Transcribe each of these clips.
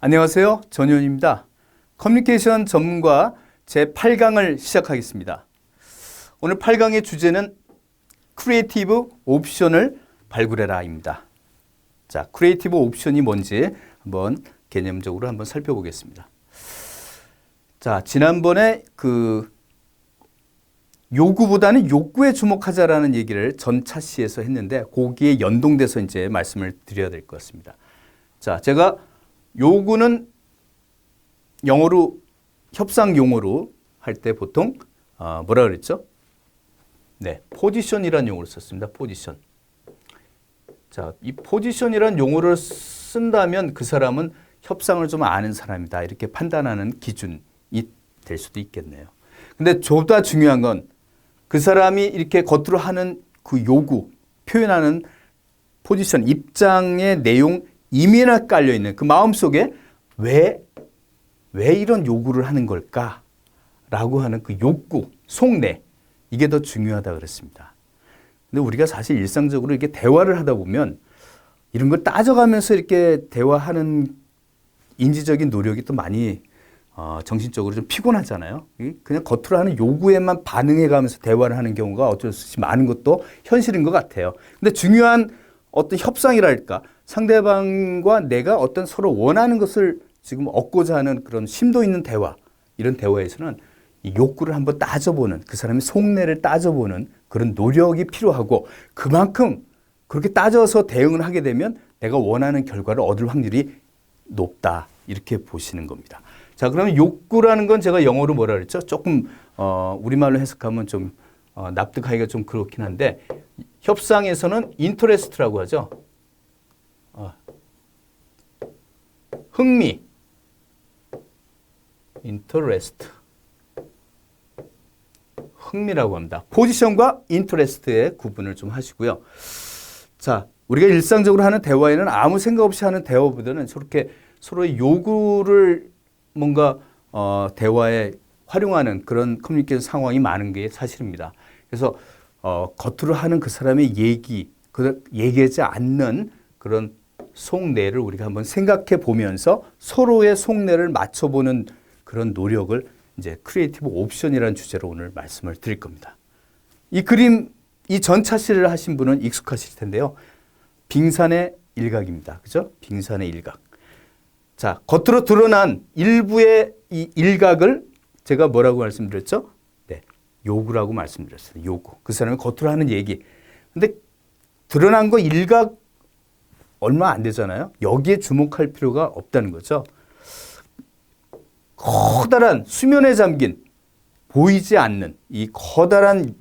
안녕하세요. 전현입니다. 커뮤니케이션 전문가 제8강을 시작하겠습니다. 오늘 8강의 주제는 크리에이티브 옵션을 발굴해라입니다. 자, 크리에이티브 옵션이 뭔지 한번 개념적으로 한번 살펴보겠습니다. 자, 지난번에 요구보다는 욕구에 주목하자라는 얘기를 전 차시에서 했는데 거기에 연동돼서 이제 말씀을 드려야 될 것 같습니다. 자, 제가 요구는 영어로 협상 용어로 할 때 보통 뭐라 그랬죠? 네, 포지션이라는 용어를 썼습니다. 포지션. 자, 이 포지션이라는 용어를 쓴다면 그 사람은 협상을 좀 아는 사람이다. 이렇게 판단하는 기준이 될 수도 있겠네요. 근데 보다 중요한 건 그 사람이 이렇게 겉으로 하는 그 요구, 표현하는 포지션, 입장의 내용 이면에 깔려 있는 그 마음속에 왜 이런 요구를 하는 걸까라고 하는 그 욕구, 속내, 이게 더 중요하다 그랬습니다. 근데 우리가 사실 일상적으로 이렇게 대화를 하다 보면 이런 걸 따져가면서 이렇게 대화하는 인지적인 노력이 또 많이 정신적으로 좀 피곤하잖아요. 그냥 겉으로 하는 요구에만 반응해가면서 대화를 하는 경우가 어쩔 수 없이 많은 것도 현실인 것 같아요. 근데 중요한 어떤 협상이랄까, 상대방과 내가 어떤 서로 원하는 것을 지금 얻고자 하는 그런 심도 있는 대화, 이런 대화에서는 이 욕구를 한번 따져보는, 그 사람의 속내를 따져보는 그런 노력이 필요하고, 그만큼 그렇게 따져서 대응을 하게 되면 내가 원하는 결과를 얻을 확률이 높다, 이렇게 보시는 겁니다. 자, 그러면 욕구라는 건 제가 영어로 뭐라 그랬죠? 조금 우리말로 해석하면 좀 납득하기가 좀 그렇긴 한데, 협상에서는 인터레스트라고 하죠. 흥미, 인터레스트, 흥미라고 합니다. 포지션과 인터레스트의 구분을 좀 하시고요. 자, 우리가 일상적으로 하는 대화에는 아무 생각 없이 하는 대화보다는 저렇게 서로의 요구를 뭔가 대화에 활용하는 그런 커뮤니케이션 상황이 많은 게 사실입니다. 그래서 겉으로 하는 그 사람의 얘기하지 않는 그런 속내를 우리가 한번 생각해 보면서 서로의 속내를 맞춰보는 그런 노력을 이제 크리에이티브 옵션이라는 주제로 오늘 말씀을 드릴 겁니다. 이 그림, 이 전차시를 하신 분은 익숙하실 텐데요. 빙산의 일각입니다. 그죠? 빙산의 일각. 자, 겉으로 드러난 일부의 이 일각을 제가 뭐라고 말씀드렸죠? 네, 요구라고 말씀드렸어요. 요구. 그 사람이 겉으로 하는 얘기. 근데 드러난 거 일각 얼마 안 되잖아요. 여기에 주목할 필요가 없다는 거죠. 커다란 수면에 잠긴 보이지 않는 이 커다란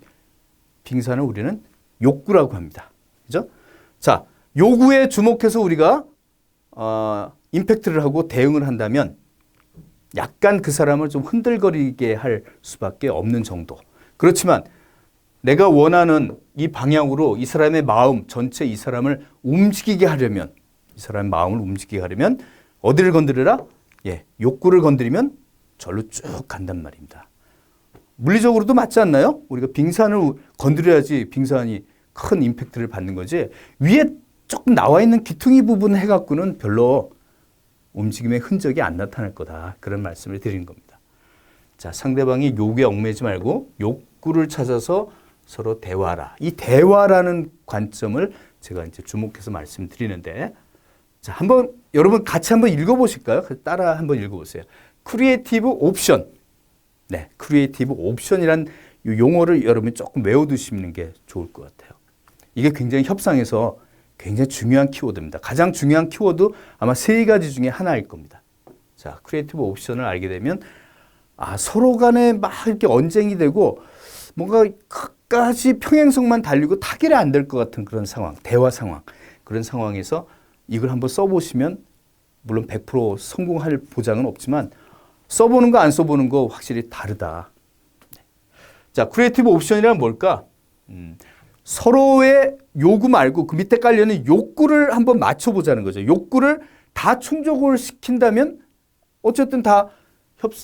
빙산을 우리는 욕구라고 합니다. 그죠? 자, 요구에 주목해서 우리가 임팩트를 하고 대응을 한다면 약간 그 사람을 좀 흔들거리게 할 수밖에 없는 정도. 그렇지만 내가 원하는 이 방향으로 이 사람의 마음 전체, 이 사람을 움직이게 하려면, 이 사람의 마음을 움직이게 하려면 어디를 건드려라? 예, 욕구를 건드리면 절로 쭉 간단 말입니다. 물리적으로도 맞지 않나요? 우리가 빙산을 건드려야지 빙산이 큰 임팩트를 받는 거지, 위에 조금 나와 있는 귀퉁이 부분 해갖고는 별로 움직임의 흔적이 안 나타날 거다. 그런 말씀을 드린 겁니다. 자, 상대방이 욕에 얽매지 말고 욕구를 찾아서 서로 대화하라. 이 대화라는 관점을 제가 이제 주목해서 말씀드리는데, 자, 한번 여러분 같이 한번 읽어보실까요? 따라 한번 읽어보세요. 크리에이티브 옵션. 네, 크리에이티브 옵션이란 이 용어를 여러분이 조금 외워두시는 게 좋을 것 같아요. 이게 굉장히 협상에서 굉장히 중요한 키워드입니다. 가장 중요한 키워드 아마 3가지 중에 하나일 겁니다. 자, 크리에이티브 옵션을 알게 되면 서로 간에 막 이렇게 언쟁이 되고 뭔가 끝까지 평행선만 달리고 타결이 안 될 것 같은 그런 상황, 대화 상황, 그런 상황에서 이걸 한번 써보시면 물론 100% 성공할 보장은 없지만 써보는 거 안 써보는 거 확실히 다르다. 자, 크리에이티브 옵션이란 뭘까? 서로의 요구 말고 그 밑에 깔려있는 욕구를 한번 맞춰보자는 거죠. 욕구를 다 충족을 시킨다면 어쨌든 다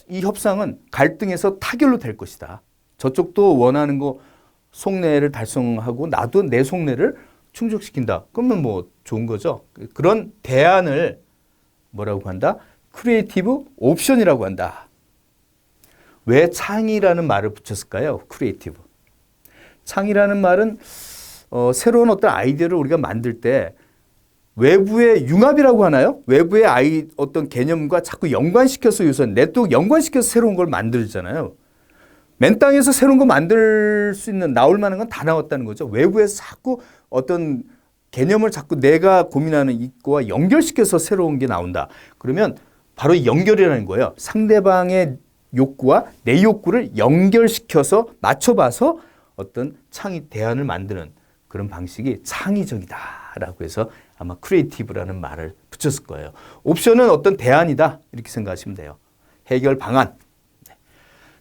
이 협상은 갈등에서 타결로 될 것이다. 저쪽도 원하는 거 속내를 달성하고 나도 내 속내를 충족시킨다. 그러면 뭐 좋은 거죠. 그런 대안을 뭐라고 한다? 크리에이티브 옵션이라고 한다. 왜 창이라는 말을 붙였을까요? 크리에이티브. 창이라는 말은 새로운 어떤 아이디어를 우리가 만들 때 외부의 융합이라고 하나요? 외부의 어떤 개념과 자꾸 연관시켜서 요새 또 연관시켜서 새로운 걸 만들잖아요. 맨 땅에서 새로운 거 만들 수 있는 나올 만한 건 다 나왔다는 거죠. 외부에서 자꾸 어떤 개념을 자꾸 내가 고민하는 이거와 연결시켜서 새로운 게 나온다. 그러면 바로 이 연결이라는 거예요. 상대방의 욕구와 내 욕구를 연결시켜서 맞춰봐서 어떤 창의 대안을 만드는 그런 방식이 창의적이다라고 해서 아마 크리에이티브라는 말을 붙였을 거예요. 옵션은 어떤 대안이다 이렇게 생각하시면 돼요. 해결 방안.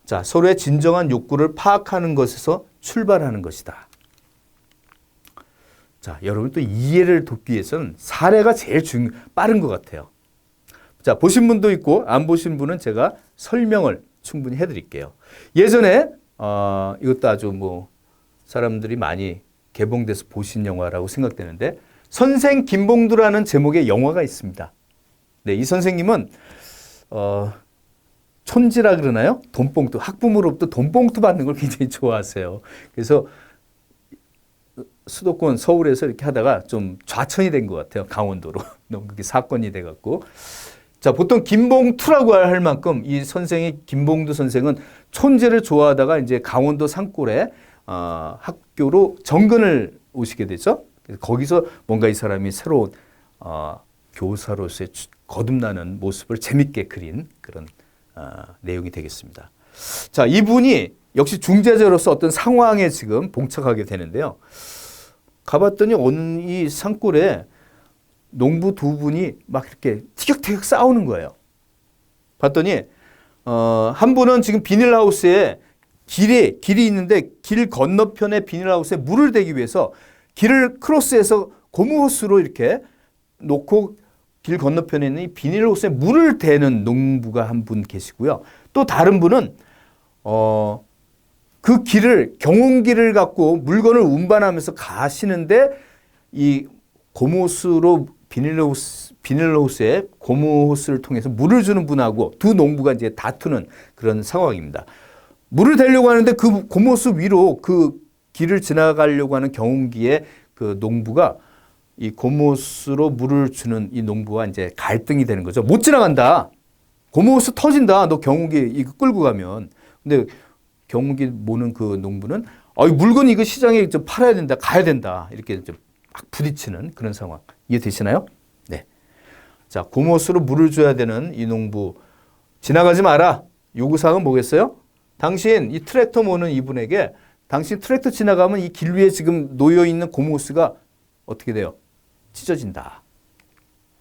자, 서로의 진정한 욕구를 파악하는 것에서 출발하는 것이다. 자, 여러분 또 이해를 돕기 위해서는 사례가 제일 빠른 것 같아요. 자, 보신 분도 있고 안 보신 분은 제가 설명을 충분히 해드릴게요. 예전에 이것도 아주 사람들이 많이 개봉돼서 보신 영화라고 생각되는데 선생 김봉두라는 제목의 영화가 있습니다. 네, 이 선생님은 촌지라 그러나요? 돈봉투, 학부모로부터 돈봉투 받는 걸 굉장히 좋아하세요. 그래서 수도권 서울에서 이렇게 하다가 좀 좌천이 된 것 같아요. 강원도로. 너무 그게 사건이 돼갖고. 자, 보통 김봉투라고 할 만큼 이 선생이 김봉두 선생은 촌지를 좋아하다가 이제 강원도 산골에 학교로 정근을 오시게 되죠. 거기서 뭔가 이 사람이 새로운 교사로서의 거듭나는 모습을 재밌게 그린 그런 내용이 되겠습니다. 자, 이분이 역시 중재자로서 어떤 상황에 지금 봉착하게 되는데요. 가봤더니 어느 이 산골에 농부 두 분이 막 이렇게 티격태격 싸우는 거예요. 봤더니 한 분은 지금 비닐하우스에 길이 있는데 길 건너편에 비닐하우스에 물을 대기 위해서 길을 크로스해서 고무호스로 이렇게 놓고 길 건너편에 있는 이 비닐하우스에 물을 대는 농부가 한 분 계시고요. 또 다른 분은 그 길을 경운기를 갖고 물건을 운반하면서 가시는데 이 고무호스로 비닐하우스에 고무호스를 통해서 물을 주는 분하고 두 농부가 이제 다투는 그런 상황입니다. 물을 대려고 하는데 그 고무호스 위로 그 길을 지나가려고 하는 경운기에 그 농부가 이 고무호스로 물을 주는 이 농부와 이제 갈등이 되는 거죠. 못 지나간다. 고무호스 터진다. 너 경운기 이거 끌고 가면. 근데 경운기 모는 그 농부는 물건 이거 시장에 좀 팔아야 된다. 가야 된다. 이렇게 좀 막 부딪히는 그런 상황. 이해되시나요? 네. 자, 고무호스로 물을 줘야 되는 이 농부. 지나가지 마라. 요구사항은 뭐겠어요? 당신 이 트랙터 모는 이분에게 당신 트랙터 지나가면 이 길 위에 지금 놓여 있는 고무호스가 어떻게 돼요? 찢어진다.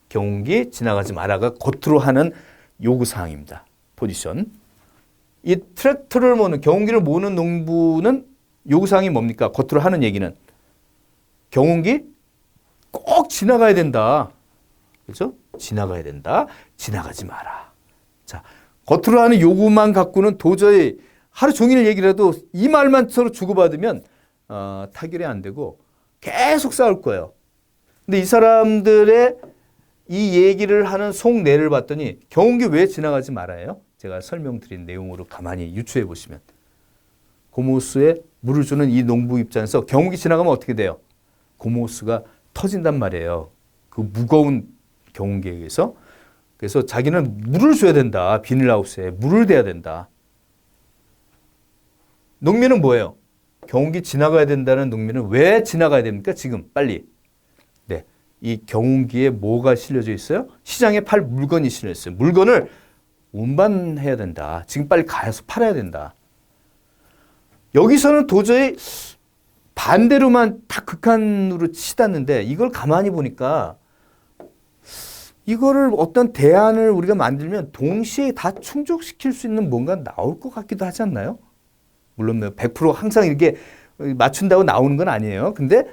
경운기 지나가지 마라가 겉으로 하는 요구사항입니다. 포지션. 이 트랙터를 모는 경운기를 모는 농부는 요구사항이 뭡니까? 겉으로 하는 얘기는 경운기 꼭 지나가야 된다. 그렇죠? 지나가야 된다. 지나가지 마라. 자, 겉으로 하는 요구만 갖고는 도저히 하루 종일 얘기를 해도 이 말만 서로 주고받으면 타결이 안 되고 계속 싸울 거예요. 근데 이 사람들의 이 얘기를 하는 속내를 봤더니 경운기 왜 지나가지 말아요? 제가 설명드린 내용으로 가만히 유추해 보시면 고무호스에 물을 주는 이 농부 입장에서 경운기 지나가면 어떻게 돼요? 고무호스가 터진단 말이에요. 그 무거운 경운기에 의해서. 그래서 자기는 물을 줘야 된다. 비닐하우스에 물을 대야 된다. 농민은 뭐예요? 경운기 지나가야 된다는 농민은 왜 지나가야 됩니까? 지금 빨리. 네, 이 경운기에 뭐가 실려져 있어요? 시장에 팔 물건이 실려 있어요. 물건을 운반해야 된다. 지금 빨리 가서 팔아야 된다. 여기서는 도저히 반대로만 다 극한으로 치닫는데 이걸 가만히 보니까 이거를 어떤 대안을 우리가 만들면 동시에 다 충족시킬 수 있는 뭔가 나올 것 같기도 하지 않나요? 물론 100% 항상 이렇게 맞춘다고 나오는 건 아니에요. 근데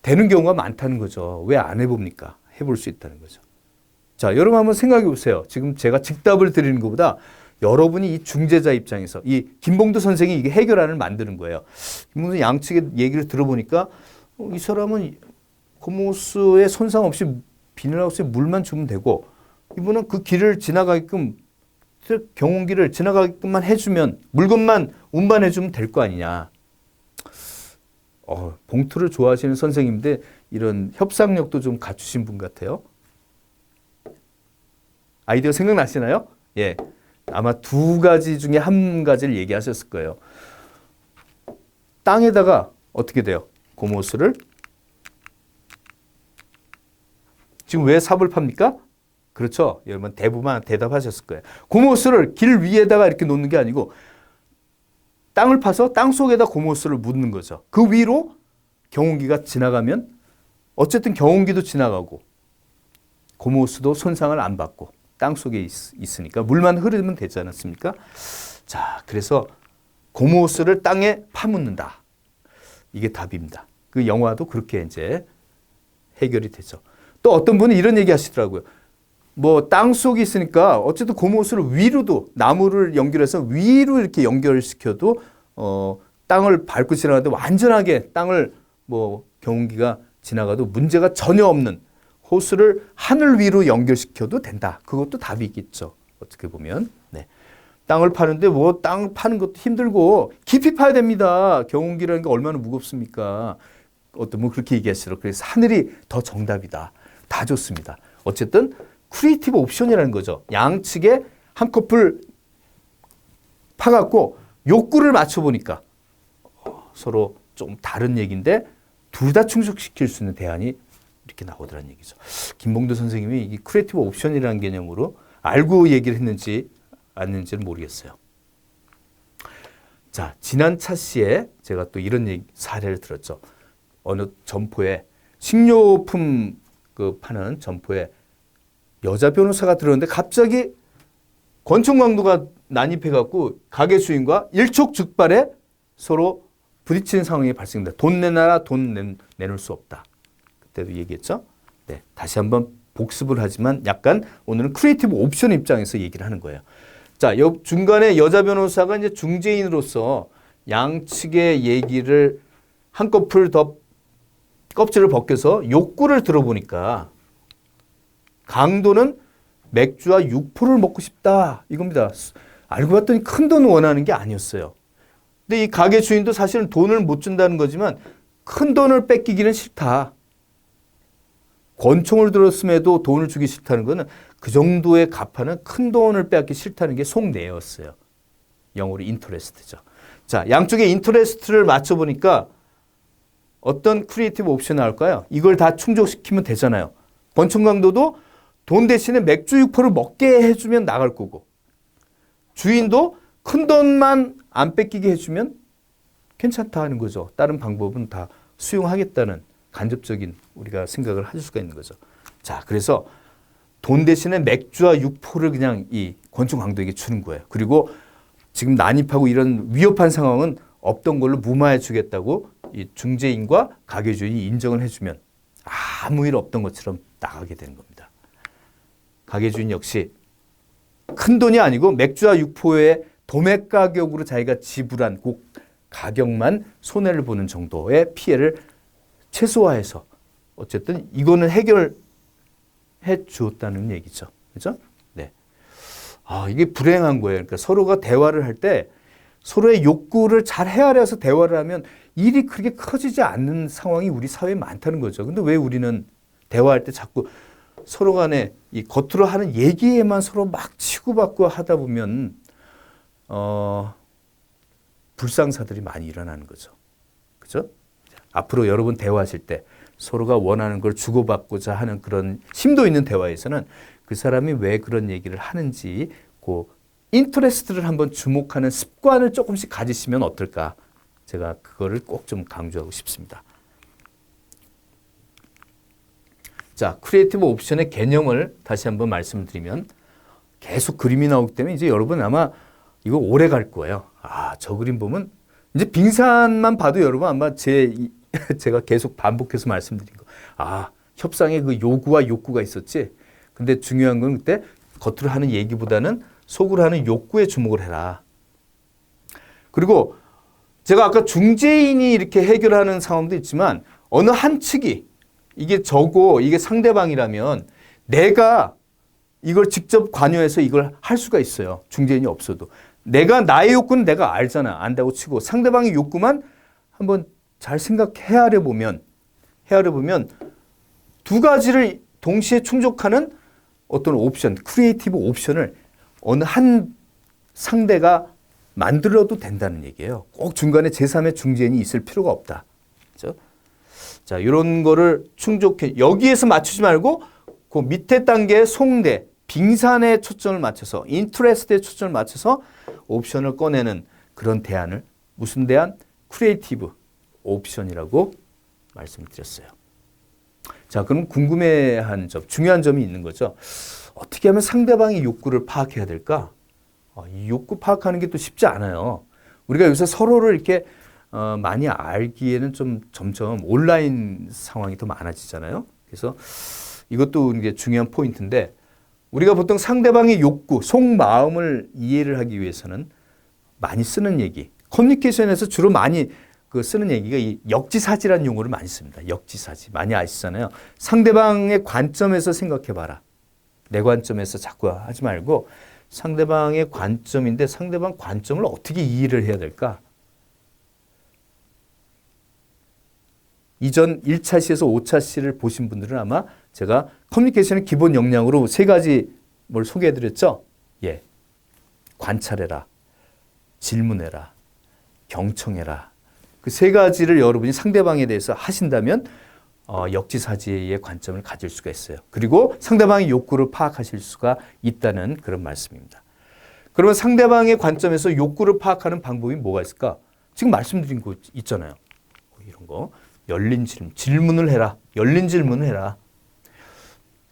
되는 경우가 많다는 거죠. 왜 안 해봅니까? 해볼 수 있다는 거죠. 자, 여러분 한번 생각해 보세요. 지금 제가 즉답을 드리는 것보다 여러분이 이 중재자 입장에서 이 김봉두 선생이 이게 해결안을 만드는 거예요. 김봉두 양측의 얘기를 들어보니까 이 사람은 고무호스에 손상 없이 비닐하우스에 물만 주면 되고 이분은 그 길을 지나가게끔 경운기를 지나가게끔만 해주면 물건만 운반해주면 될 거 아니냐. 봉투를 좋아하시는 선생님인데 이런 협상력도 좀 갖추신 분 같아요. 아이디어 생각나시나요? 예, 아마 두 가지 중에 한 가지를 얘기하셨을 거예요. 땅에다가 어떻게 돼요? 고무호스를 지금 왜 삽을 팝니까? 그렇죠. 여러분 대부분 대답하셨을 거예요. 고무호스를 길 위에다가 이렇게 놓는 게 아니고 땅을 파서 땅 속에다 고무호스를 묻는 거죠. 그 위로 경운기가 지나가면 어쨌든 경운기도 지나가고 고무호스도 손상을 안 받고 땅 속에 있으니까 물만 흐르면 되지 않았습니까? 자, 그래서 고무호스를 땅에 파묻는다. 이게 답입니다. 그 영화도 그렇게 이제 해결이 되죠. 또 어떤 분이 이런 얘기 하시더라고요. 뭐 땅 속에 있으니까 어쨌든 고무호스를 위로도 나무를 연결해서 위로 이렇게 연결시켜도 땅을 밟고 지나가도 완전하게 땅을 뭐 경운기가 지나가도 문제가 전혀 없는 호스를 하늘 위로 연결시켜도 된다. 그것도 답이 있겠죠. 어떻게 보면. 네. 땅을 파는데 뭐 땅 파는 것도 힘들고 깊이 파야 됩니다. 경운기라는 게 얼마나 무겁습니까? 어떤 분 그렇게 얘기하시더라고요. 그래서 하늘이 더 정답이다. 다 좋습니다. 어쨌든 크리에이티브 옵션이라는 거죠. 양측에 한꺼풀 파갖고 욕구를 맞춰보니까 서로 좀 다른 얘기인데 둘 다 충족시킬 수 있는 대안이 이렇게 나오더라는 얘기죠. 김봉도 선생님이 이 크리에이티브 옵션이라는 개념으로 알고 얘기를 했는지 아닌지는 모르겠어요. 자, 지난 차시에 제가 또 이런 사례를 들었죠. 어느 점포에 식료품 파는 점포에 여자 변호사가 들었는데 갑자기 권총 강도가 난입해갖고 가게 주인과 일촉즉발에 서로 부딪히는 상황이 발생된다. 돈 내놔라, 돈 내놓을 수 없다. 그때도 얘기했죠. 네, 다시 한번 복습을 하지만 약간 오늘은 크리에이티브 옵션 입장에서 얘기를 하는 거예요. 자, 중간에 여자 변호사가 이제 중재인으로서 양측의 얘기를 한꺼풀 더 껍질을 벗겨서 욕구를 들어보니까 강도는 맥주와 육포를 먹고 싶다 이겁니다. 알고 봤더니 큰 돈 원하는 게 아니었어요. 근데 이 가게 주인도 사실은 돈을 못 준다는 거지만 큰 돈을 뺏기기는 싫다. 권총을 들었음에도 돈을 주기 싫다는 거는 그 정도의 값하는 큰 돈을 빼앗기 싫다는 게 속내였어요. 영어로 인터레스트죠. 자, 양쪽의 인터레스트를 맞춰보니까 어떤 크리에이티브 옵션이 나올까요? 이걸 다 충족시키면 되잖아요. 권총 강도도 돈 대신에 맥주 육포를 먹게 해주면 나갈 거고 주인도 큰 돈만 안 뺏기게 해주면 괜찮다 하는 거죠. 다른 방법은 다 수용하겠다는 간접적인 우리가 생각을 할 수가 있는 거죠. 자, 그래서 돈 대신에 맥주와 육포를 그냥 이 권총 강도에게 주는 거예요. 그리고 지금 난입하고 이런 위협한 상황은 없던 걸로 무마해 주겠다고 이 중재인과 가게 주인이 인정을 해주면 아무 일 없던 것처럼 나가게 되는 겁니다. 가게 주인 역시 큰 돈이 아니고 맥주와 육포의 도매 가격으로 자기가 지불한 그 가격만 손해를 보는 정도의 피해를 최소화해서 어쨌든 이거는 해결해 주었다는 얘기죠. 그죠? 네. 이게 불행한 거예요. 그러니까 서로가 대화를 할 때 서로의 욕구를 잘 헤아려서 대화를 하면 일이 그렇게 커지지 않는 상황이 우리 사회에 많다는 거죠. 근데 왜 우리는 대화할 때 자꾸 서로 간에 이 겉으로 하는 얘기에만 서로 막 치고받고 하다 보면 불상사들이 많이 일어나는 거죠. 그죠? 앞으로 여러분 대화하실 때 서로가 원하는 걸 주고받고자 하는 그런 심도 있는 대화에서는 그 사람이 왜 그런 얘기를 하는지 그 인터레스트를 한번 주목하는 습관을 조금씩 가지시면 어떨까? 제가 그거를 꼭 좀 강조하고 싶습니다. 자, 크리에이티브 옵션의 개념을 다시 한번 말씀을 드리면 계속 그림이 나오기 때문에 이제 여러분 아마 이거 오래 갈 거예요. 저 그림 보면 이제 빙산만 봐도 여러분 아마 제가 계속 반복해서 말씀드린 거. 협상에 그 요구와 욕구가 있었지. 근데 중요한 건 그때 겉으로 하는 얘기보다는 속으로 하는 욕구에 주목을 해라. 그리고 제가 아까 중재인이 이렇게 해결하는 상황도 있지만 어느 한 측이 이게 저고 이게 상대방이라면 내가 이걸 직접 관여해서 이걸 할 수가 있어요. 중재인이 없어도. 나의 욕구는 내가 알잖아. 안다고 치고 상대방의 욕구만 한번 잘 헤아려 보면 두 가지를 동시에 충족하는 어떤 옵션, 크리에이티브 옵션을 어느 한 상대가 만들어도 된다는 얘기예요. 꼭 중간에 제3의 중재인이 있을 필요가 없다. 그렇죠? 자, 이런 거를 충족해. 여기에서 맞추지 말고 그 밑에 단계의 송대, 빙산에 초점을 맞춰서 인트레스트에 초점을 맞춰서 옵션을 꺼내는 그런 대안을 무슨 대안? 크리에이티브 옵션이라고 말씀을 드렸어요. 자, 그럼 궁금해한 점, 중요한 점이 있는 거죠. 어떻게 하면 상대방의 욕구를 파악해야 될까? 이 욕구 파악하는 게 또 쉽지 않아요. 우리가 요새 서로를 이렇게 많이 알기에는 좀 점점 온라인 상황이 더 많아지잖아요. 그래서 이것도 이게 중요한 포인트인데 우리가 보통 상대방의 욕구, 속마음을 이해를 하기 위해서는 많이 쓰는 얘기, 커뮤니케이션에서 주로 많이 쓰는 얘기가 이 역지사지라는 용어를 많이 씁니다. 역지사지. 많이 아시잖아요. 상대방의 관점에서 생각해봐라. 내 관점에서 자꾸 하지 말고 상대방의 관점인데 상대방 관점을 어떻게 이해를 해야 될까? 이전 1차 시에서 5차 시를 보신 분들은 아마 제가 커뮤니케이션의 기본 역량으로 3가지 뭘 소개해드렸죠? 예. 관찰해라. 질문해라. 경청해라. 그 3가지를 여러분이 상대방에 대해서 하신다면 역지사지의 관점을 가질 수가 있어요. 그리고 상대방의 욕구를 파악하실 수가 있다는 그런 말씀입니다. 그러면 상대방의 관점에서 욕구를 파악하는 방법이 뭐가 있을까? 지금 말씀드린 거 있잖아요. 이런 거. 열린 질문을 해라. 열린 질문을 해라.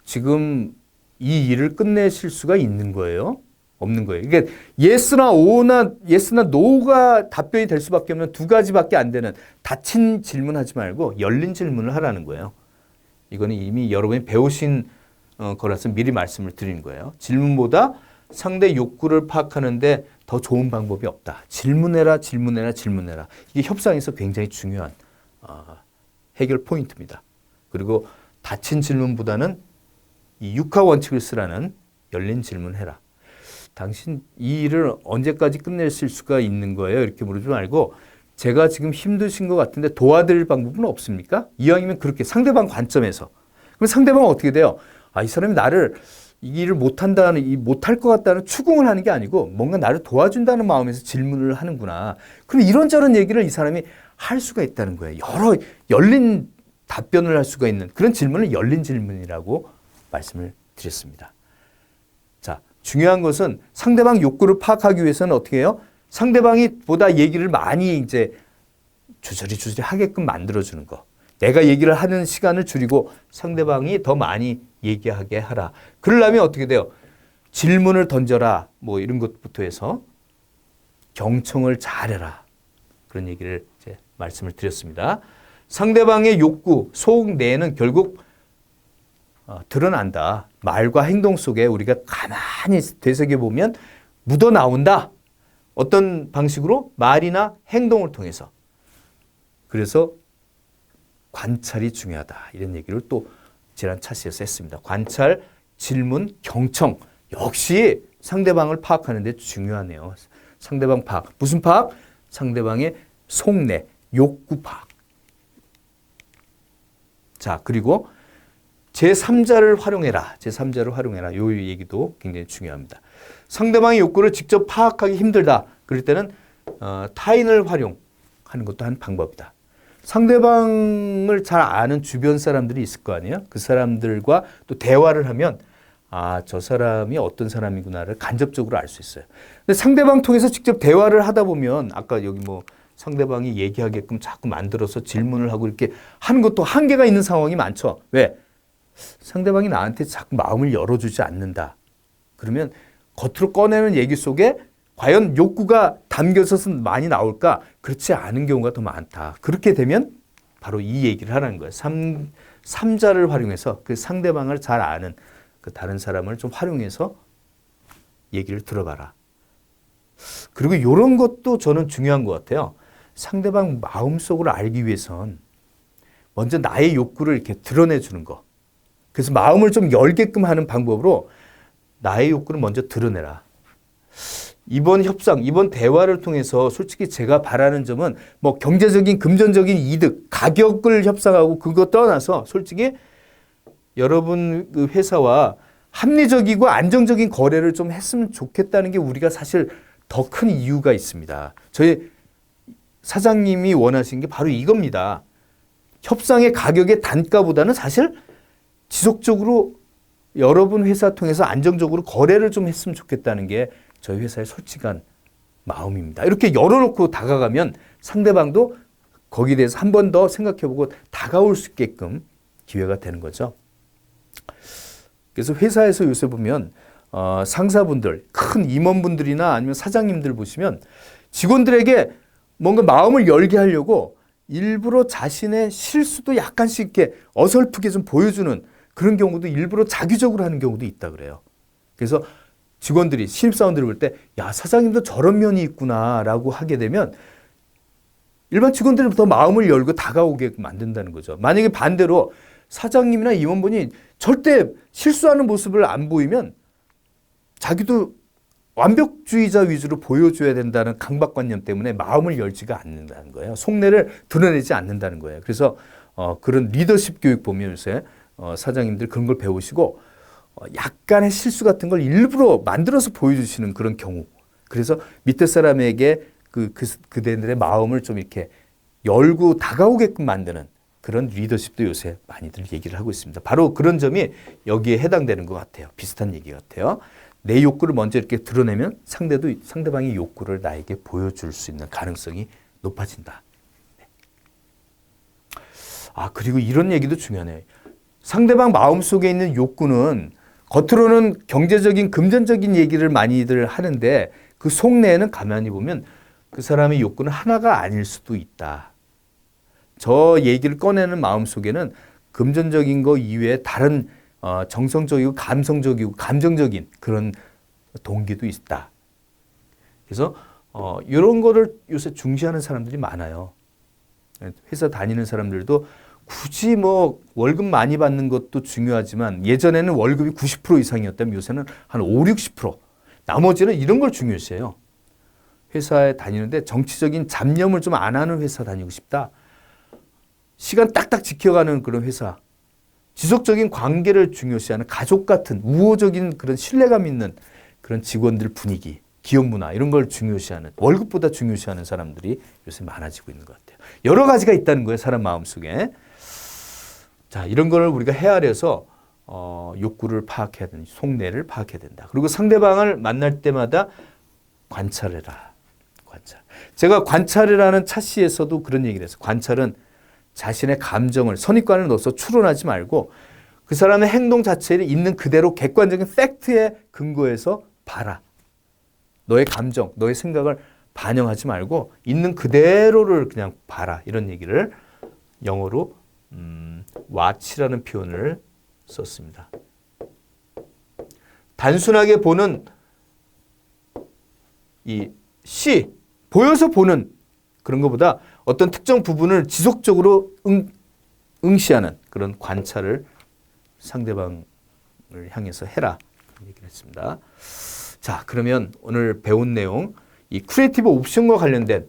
지금 이 일을 끝내실 수가 있는 거예요? 없는 거예요. 이게 yes나 no가 답변이 될 수밖에 없는 2가지밖에 안 되는 닫힌 질문하지 말고 열린 질문을 하라는 거예요. 이거는 이미 여러분이 배우신 거라서 미리 말씀을 드리는 거예요. 질문보다 상대 욕구를 파악하는데 더 좋은 방법이 없다. 질문해라. 이게 협상에서 굉장히 중요한 해결 포인트입니다. 그리고 닫힌 질문보다는 이 6화 원칙을 쓰라는 열린 질문해라. 당신 이 일을 언제까지 끝내실 수가 있는 거예요? 이렇게 물으지 말고 제가 지금 힘드신 것 같은데 도와드릴 방법은 없습니까? 이왕이면 그렇게 상대방 관점에서. 그럼 상대방은 어떻게 돼요? 이 사람이 나를 이 일을 못할 것 같다는 추궁을 하는 게 아니고 뭔가 나를 도와준다는 마음에서 질문을 하는구나. 그럼 이런저런 얘기를 이 사람이 할 수가 있다는 거예요. 여러 열린 답변을 할 수가 있는 그런 질문을 열린 질문이라고 말씀을 드렸습니다. 자, 중요한 것은 상대방 욕구를 파악하기 위해서는 어떻게 해요? 상대방이 보다 얘기를 많이 이제 주저리 하게끔 만들어주는 거. 내가 얘기를 하는 시간을 줄이고 상대방이 더 많이 얘기하게 하라. 그러려면 어떻게 돼요? 질문을 던져라. 뭐 이런 것부터 해서 경청을 잘해라. 그런 얘기를 이제 말씀을 드렸습니다. 상대방의 욕구, 속내는 결국 드러난다. 말과 행동 속에 우리가 가만히 되새겨보면 묻어나온다. 어떤 방식으로? 말이나 행동을 통해서. 그래서 관찰이 중요하다. 이런 얘기를 또 지난 차시에서 했습니다. 관찰, 질문, 경청. 역시 상대방을 파악하는 데 중요하네요. 상대방 파악. 무슨 파악? 상대방의 속내, 욕구 파악. 자, 그리고 제3자를 활용해라. 제3자를 활용해라. 이 얘기도 굉장히 중요합니다. 상대방의 욕구를 직접 파악하기 힘들다. 그럴 때는 타인을 활용하는 것도 한 방법이다. 상대방을 잘 아는 주변 사람들이 있을 거 아니에요? 그 사람들과 또 대화를 하면 저 사람이 어떤 사람이구나를 간접적으로 알 수 있어요. 근데 상대방 통해서 직접 대화를 하다 보면 아까 여기 뭐 상대방이 얘기하게끔 자꾸 만들어서 질문을 하고 이렇게 하는 것도 한계가 있는 상황이 많죠. 왜? 상대방이 나한테 자꾸 마음을 열어주지 않는다. 그러면 겉으로 꺼내는 얘기 속에 과연 욕구가 담겨서 많이 나올까? 그렇지 않은 경우가 더 많다. 그렇게 되면 바로 이 얘기를 하라는 거예요. 삼자를 활용해서 그 상대방을 잘 아는 그 다른 사람을 좀 활용해서 얘기를 들어봐라. 그리고 이런 것도 저는 중요한 것 같아요. 상대방 마음속을 알기 위해선 먼저 나의 욕구를 이렇게 드러내주는 거. 그래서 마음을 좀 열게끔 하는 방법으로 나의 욕구를 먼저 드러내라. 이번 협상, 이번 대화를 통해서 솔직히 제가 바라는 점은 뭐 경제적인, 금전적인 이득, 가격을 협상하고 그거 떠나서 솔직히 여러분 그 회사와 합리적이고 안정적인 거래를 좀 했으면 좋겠다는 게 우리가 사실 더 큰 이유가 있습니다. 저희 사장님이 원하신 게 바로 이겁니다. 협상의 가격의 단가보다는 사실 지속적으로 여러분 회사 통해서 안정적으로 거래를 좀 했으면 좋겠다는 게 저희 회사의 솔직한 마음입니다. 이렇게 열어놓고 다가가면 상대방도 거기에 대해서 한 번 더 생각해보고 다가올 수 있게끔 기회가 되는 거죠. 그래서 회사에서 요새 보면 상사분들, 큰 임원분들이나 아니면 사장님들 보시면 직원들에게 뭔가 마음을 열게 하려고 일부러 자신의 실수도 약간씩 이렇게 어설프게 좀 보여주는 그런 경우도 일부러 자기적으로 하는 경우도 있다 그래요. 그래서 직원들이 신입사원들을 볼 때 야, 사장님도 저런 면이 있구나라고 하게 되면 일반 직원들이 더 마음을 열고 다가오게 만든다는 거죠. 만약에 반대로 사장님이나 임원분이 절대 실수하는 모습을 안 보이면 자기도 완벽주의자 위주로 보여줘야 된다는 강박관념 때문에 마음을 열지가 않는다는 거예요. 속내를 드러내지 않는다는 거예요. 그래서 그런 리더십 교육 보면 요새 사장님들 그런 걸 배우시고 약간의 실수 같은 걸 일부러 만들어서 보여주시는 그런 경우. 그래서 밑에 사람에게 그들의 마음을 좀 이렇게 열고 다가오게끔 만드는 그런 리더십도 요새 많이들 얘기를 하고 있습니다. 바로 그런 점이 여기에 해당되는 것 같아요. 비슷한 얘기 같아요. 내 욕구를 먼저 이렇게 드러내면 상대방의 욕구를 나에게 보여줄 수 있는 가능성이 높아진다. 네. 그리고 이런 얘기도 중요하네요. 상대방 마음속에 있는 욕구는 겉으로는 경제적인, 금전적인 얘기를 많이들 하는데 그 속내에는 가만히 보면 그 사람의 욕구는 하나가 아닐 수도 있다. 저 얘기를 꺼내는 마음속에는 금전적인 거 이외에 다른 정성적이고 감성적이고 감정적인 그런 동기도 있다. 그래서 이런 거를 요새 중시하는 사람들이 많아요. 회사 다니는 사람들도 굳이 뭐 월급 많이 받는 것도 중요하지만 예전에는 월급이 90% 이상이었다면 요새는 한 5, 60%. 나머지는 이런 걸 중요시해요. 회사에 다니는데 정치적인 잡념을 좀 안 하는 회사 다니고 싶다. 시간 딱딱 지켜가는 그런 회사. 지속적인 관계를 중요시하는 가족 같은 우호적인 그런 신뢰감 있는 그런 직원들 분위기, 기업 문화 이런 걸 중요시하는 월급보다 중요시하는 사람들이 요새 많아지고 있는 것 같아요. 여러 가지가 있다는 거예요. 사람 마음속에. 자, 이런 걸 우리가 헤아려서 욕구를 파악해야 된다. 속내를 파악해야 된다. 그리고 상대방을 만날 때마다 관찰해라. 관찰. 제가 관찰이라는 차시에서도 그런 얘기를 했어요. 관찰은 자신의 감정을 선입관을 넣어서 추론하지 말고 그 사람의 행동 자체를 있는 그대로 객관적인 팩트에 근거해서 봐라. 너의 감정, 너의 생각을 반영하지 말고 있는 그대로를 그냥 봐라. 이런 얘기를 영어로 watch라는 표현을 썼습니다. 단순하게 보는 이 see, 보여서 보는 그런 것보다 어떤 특정 부분을 지속적으로 응시하는 그런 관찰을 상대방을 향해서 해라. 그런 얘기를 했습니다. 자, 그러면 오늘 배운 내용, 이 크리에이티브 옵션과 관련된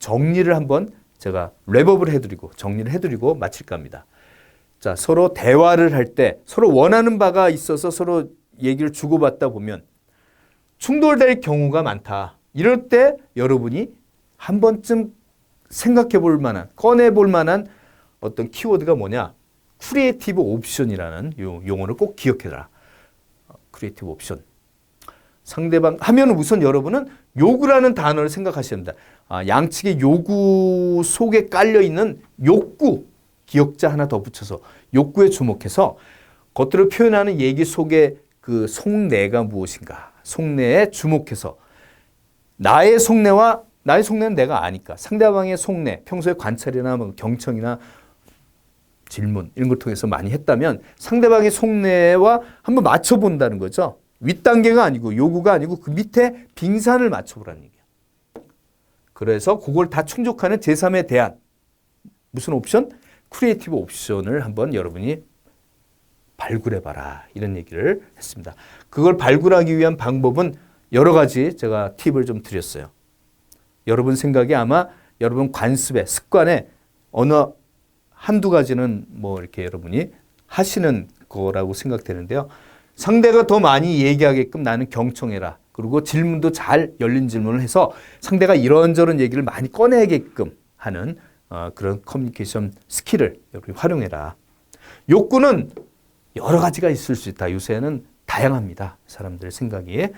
정리를 한번 제가 랩업을 해드리고 정리를 해드리고 마칠까 합니다. 자, 서로 대화를 할 때 서로 원하는 바가 있어서 서로 얘기를 주고받다 보면 충돌될 경우가 많다. 이럴 때 여러분이 한 번쯤 생각해 볼 만한, 꺼내 볼 만한 어떤 키워드가 뭐냐? 크리에이티브 옵션이라는 용어를 꼭 기억해라. 크리에이티브 옵션. 상대방 하면 우선 여러분은 요구라는 단어를 생각하셔야 합니다. 양측의 요구 속에 깔려 있는 욕구, 기억자 하나 더 붙여서 욕구에 주목해서 겉으로 표현하는 얘기 속에 그 속내가 무엇인가? 속내에 주목해서 나의 속내는 내가 아니까 상대방의 속내, 평소에 관찰이나 뭐 경청이나 질문 이런 걸 통해서 많이 했다면 상대방의 속내와 한번 맞춰본다는 거죠. 윗단계가 아니고 요구가 아니고 그 밑에 빙산을 맞춰보라는 얘기예요. 그래서 그걸 다 충족하는 제3에 대한 무슨 옵션? 크리에이티브 옵션을 한번 여러분이 발굴해봐라. 이런 얘기를 했습니다. 그걸 발굴하기 위한 방법은 여러 가지 제가 팁을 좀 드렸어요. 여러분 생각에 아마 여러분 관습에, 습관에 어느 한두 가지는 뭐 이렇게 여러분이 하시는 거라고 생각되는데요. 상대가 더 많이 얘기하게끔 나는 경청해라. 그리고 질문도 잘 열린 질문을 해서 상대가 이런저런 얘기를 많이 꺼내게끔 하는 그런 커뮤니케이션 스킬을 여러분이 활용해라. 욕구는 여러 가지가 있을 수 있다. 요새는 다양합니다. 사람들의 생각이.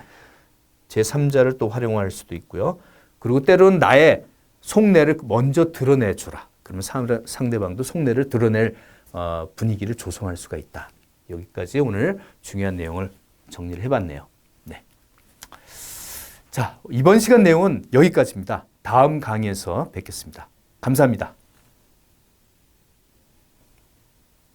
제3자를 또 활용할 수도 있고요. 그리고 때로는 나의 속내를 먼저 드러내주라. 그러면 상대방도 속내를 드러낼 분위기를 조성할 수가 있다. 여기까지 오늘 중요한 내용을 정리를 해봤네요. 네. 자, 이번 시간 내용은 여기까지입니다. 다음 강의에서 뵙겠습니다. 감사합니다.